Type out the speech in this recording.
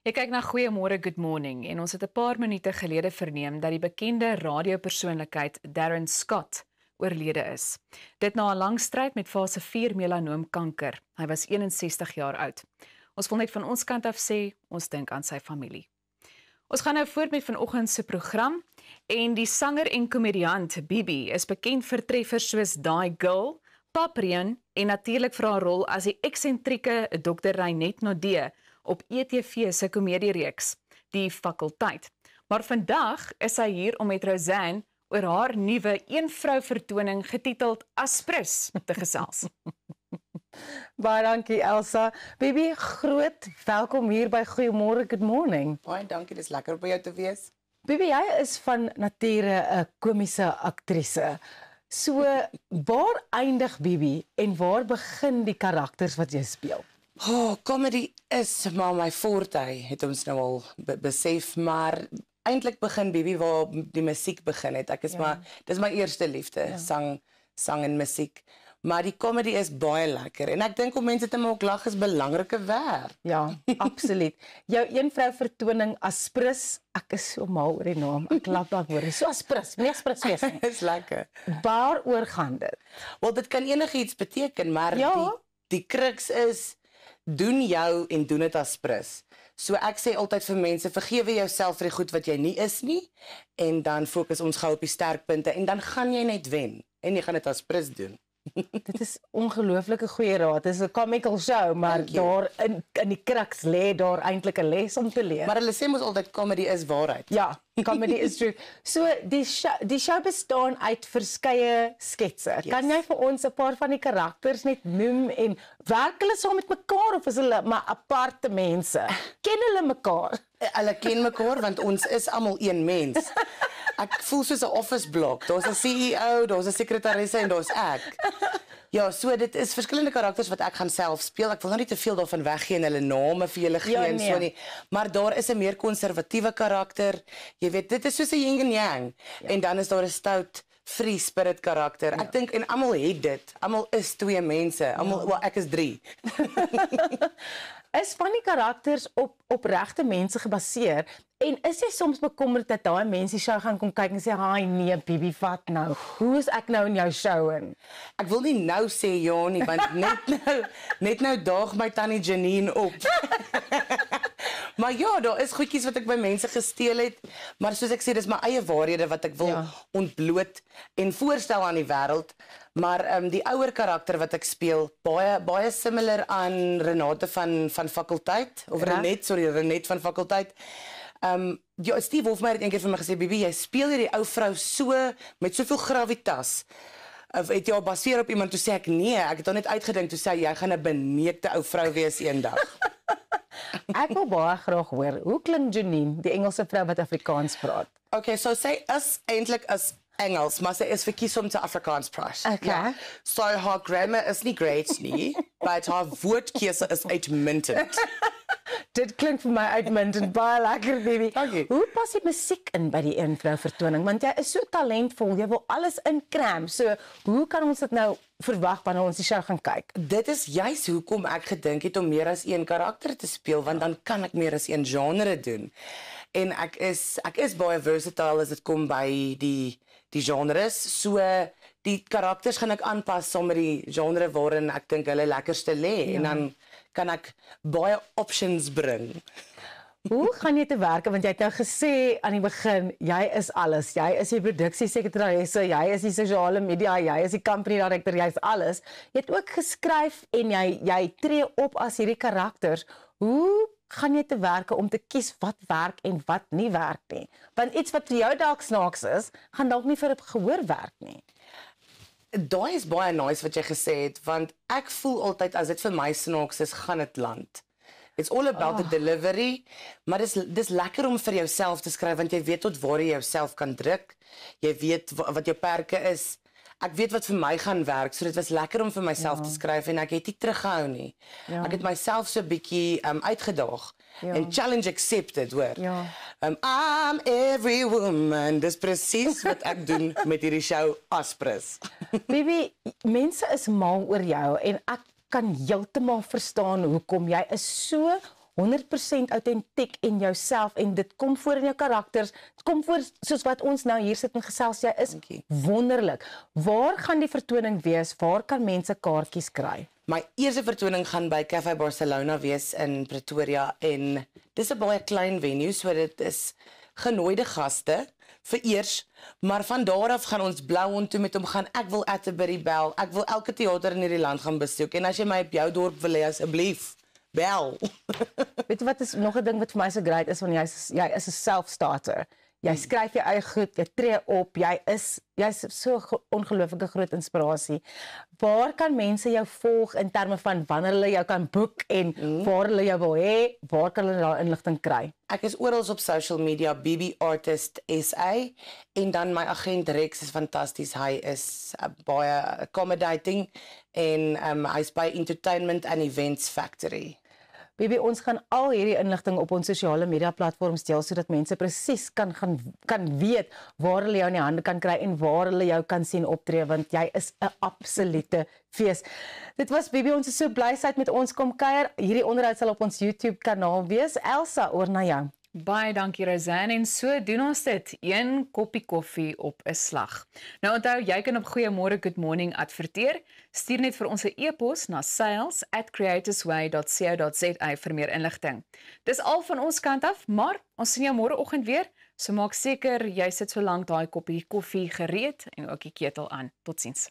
Jy kyk na Goeiemôre Good Morning en ons het 'n paar minute gelede verneem dat die bekende radiopersoonlikheid Darren Scott oorlede is. Dit na 'n lang stryd met fase 4 melanoomkanker. Hy was 61 jaar oud. Ons wil net van ons kant af sê, ons dink aan sy familie. Ons gaan nou voort met vanoggend se program en die sanger en komediant Bibi is bekend vir treffers soos Daai Girl, Papreen en natuurlik vir haar rol as die eksentrieke Dr. Reinet Nodee op ETV se komediereeks Die Fakulteit. Maar vandag is sy hier om met Rosanne oor haar nuwe een-vrou vertoning getiteld Aspris te gesels. Baie dankie Elsa. Bibi, groot welkom hier by Goeiemôre Good Morning. Baie dankie, dis lekker om by jou te wees. Bibi, jy is van nature 'n komiese aktrise. So, waar eindig Bibi en waar begin die karakters wat jy speel? Comedy is maar my forte, het ons nou al besef, maar eintlik begin Bibi waar die musiek begin het. Ek is dis my eerste liefde, sang en musiek. Maar die comedy is baie lekker en ek dink om mense te maak lag is belangrike werk. Ja, absoluut. Jou een-vrou vertoning Aspris, ek is so mal oor die naam. Ek laat daaroor. So Aspris, nie Aspris wees nie. Is lekker. Waaroor gaan dit? Wel, dit kan enigiets beteken, maar Ja. die crux is doen jou en doen dit Aspris. So ek sê altyd vir mense, vergewe jouself vir die goed wat jy nie is nie en dan fokus ons gou op die sterkpunte en dan gaan jy net wen en jy gaan dit Aspris doen. Dit is ongelooflike goeie raad. Dit is 'n comical show, maar Thank you. daar in die crux lê daar eintlik 'n les om te leer. Maar hulle sê mos altyd comedy is waarheid. Ja, comedy is true. So die show bestaan uit verskeie sketse. Yes. Kan jy vir ons 'n paar van die karakters net noem en werk hulle saam met mekaar of is hulle maar aparte mense? Ken hulle mekaar? Hulle ken mekaar want ons is almal een mens. Ek voel soos 'n office blok. Daar's 'n CEO, daar's 'n sekretaresse en daar's ek. Ja, so dit is verskillende karakters wat ek gaan self speel. Ek wil nou nie te veel daarvan weggee en hulle name vir julle gee Ja, en so nee. nie. Maar daar is 'n meer konservatiewe karakter. Jy weet, dit is soos 'n yin en yang. Ja. En dan is daar 'n stout free spirit karakter. Ek dink en almal het dit. Almal is twee mense. Almal, wel ek is 3. Is van die karakters op regte mense gebaseer en is jy soms bekommerd dat daai mense die show gaan kom kyk en sê, "Haai nee, Bibi, wat nou? Hoe is ek nou in jou show in?" Ek wil nie nou sê ja nie, want net nou daag my tannie Janine op. Maar ja, daar is goedjies wat ek by mense gesteel het, maar soos ek sê, dis my eie waarhede wat ek wil ontbloot en voorstel aan die wêreld. Maar die ouer karakter wat ek speel, baie similar aan Renate van Fakulteit of Renet van Fakulteit. Ja, Steve Hofmeyr het eendag vir my gesê, "Bibi, jy speel hierdie ou vrou so met soveel gravitas." Of het jy al baseer op iemand? Toe sê ek nee, ek het al net uitgedink, toe sê jy gaan 'n beneekte ou vrou wees eendag. Ek wil baie graag hoor, hoe klink Janine, die Engelse vrou wat Afrikaans praat? Okay, so sy is eintlik as Engels, maar sy is verkies om te Afrikaans praat. Okay. Ja. So haar grammar is nie great nie, but haar woordkeuse is uitmuntend. Dit klink vir my uitmuntend, baie lekker, Bibi. Dankie. Hoe pas die musiek in by die een-vrou vertoning? Want jy is so talentvol, jy wil alles inkram. So, hoe kan ons dit nou verwag wanneer ons die show gaan kyk? Dit is juis hoekom ek gedink het om meer as een karakter te speel, want dan kan ek meer as een genre doen. En ek is baie versatile as dit kom by die genres. So die karakters gaan ek aanpas saam met die genre waarin ek dink hulle lekkerste lê en dan kan ek baie options bring. Hoe gaan jy te werk? Want jy het nou gesê aan die begin, jy is alles. Jy is die produksiesekretaresse, jy is die sosiale media, jy is die company director, jy is alles. Jy het ook geskryf en jy tree op as hierdie karakters. Hoe gaan jy te werk om te kies wat werk en wat nie werk nie? Want iets wat vir jou dalk snaaks is, gaan dalk nie vir 'n gehoor werk nie. Daai is baie nice wat jy gesê het, want ek voel altyd as dit vir my snaaks is, gaan dit land. It's all about the delivery, maar dis lekker om vir jouself te skryf, want jy weet tot waar jy jouself kan druk, jy weet wat jou perke is, ek weet wat vir my gaan werk, so dit was lekker om vir myself te skryf, en ek het nie teruggehou nie. Ek het myself so 'n bietjie uitgedaag, en challenge accepted, hoor. I'm every woman, dis presies wat ek doen met hierdie show Aspris. Bibi, mense is mal oor jou, en ek kan heeltemal verstaan hoekom. Jy is so 100% autentiek en jouself en dit kom voor in jou karakters, dit kom voor soos wat ons nou hier sit en gesels, jy is wonderlik. Waar gaan die vertoning wees? Waar kan mense kaartjies kry? My eerste vertoning gaan by Café Barcelona wees in Pretoria en dis 'n baie klein venue, so dit is genooide gaste vir eers, maar van daar af gaan ons Blouwond toe met hom gaan. Ek wil Atterbury bel, ek wil elke teater in hierdie land gaan besoek en as jy my op jou dorp wil hê asseblief, bel. Weet jy wat is nog 'n ding wat vir my so great is, want jy is 'n self-starter. Jy skryf jou eie goed, jy tree op, jy's so ongelooflike groot inspirasie. Waar kan mense jou volg in terme van wanneer hulle jou kan boek en waar hulle jou wil hê, waar kan hulle daai inligting kry? Ek is oral op social media, BB Artist SA, en dan my agent Rex is fantasties. Hy is baie accommodating en hy's by Entertainment and Events Factory. Baby, ons gaan al hierdie inligting op ons sosiale media platforms deel sodat mense presies kan weet waar hulle jou in die hande kan kry en waar hulle jou kan sien optree, want jy is 'n absolute fees. Dit was Baby, ons is so bly sy het met ons kom kuier. Hierdie onderhoud sal op ons YouTube kanaal wees. Elsa, oor na jou. Baie dankie Rosanne, en so doen ons dit, 1 koppie koffie op 'n slag. Nou onthou, jy kan op Goeiemôre Good Morning adverteer. Stuur net vir ons 'n e-pos na sales@creatorsway.co.za vir meer inligting. Dis al van ons kant af, maar ons sien jou môreoggend weer, so maak seker jy sit so lank daai koppie koffie gereed en ook die ketel aan. Totsiens.